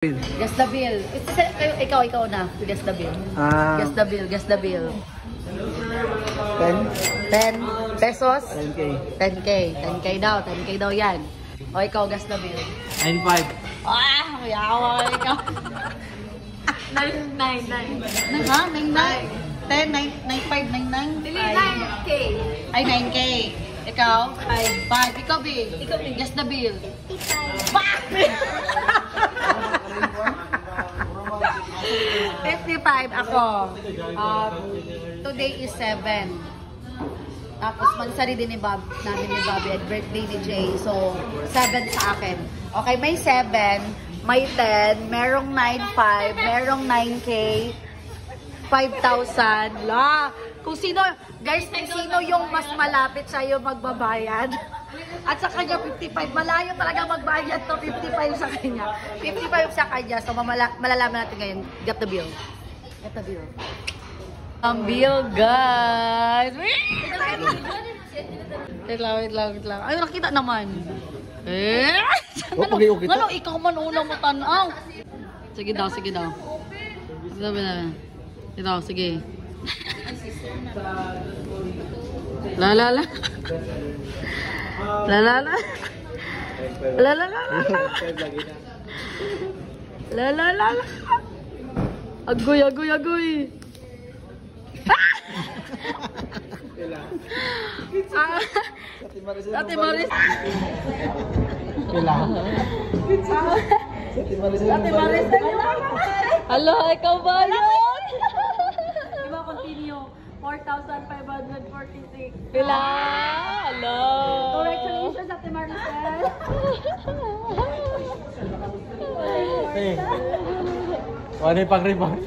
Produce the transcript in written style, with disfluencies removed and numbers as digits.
Guess the bill. Ikaw na. Guess the bill. Guess the bill. Guess the bill. 10 pesos? 10K. 10K. 10K daw. 10K daw yan. O ikaw, guess the bill. 9.5. Ah, yawa. Ikaw. 9. Ha? 9? 10, 9, 5, 9, 9? Dili 9K. Ay, 9K. Ikaw? 5. Ikaw, Bill. Ikaw, Bill. Guess the bill. 55 ako. Today is 7. Tapos magsari din ni namin ni Bobby at birthday ni Jay. So, 7 sa akin. Okay, may 7, may 10, merong 9.5, merong 9K, 5,000. La! Kung sino, guys, kung sino yung mas malapit sa'yo magbabayad. At sa kanya, 55. Malayo talaga magbayad to. 55 sa kanya. 55 sa kanya. So, malalaman natin ngayon. Get the bill. Get the bill. Ang bill, guys. Wait lang. Ay, nakita naman. Ano, ikaw man una mo tanaw. Sige daw. Sabi na. Ito, sige. La. Agoy. Ate Maris. Hello, ikaw ba yun? Diba, continue. 4,546. Pila? Hello. Congratulations, Ate Maricel. Hey. Ano yung pang-rebound?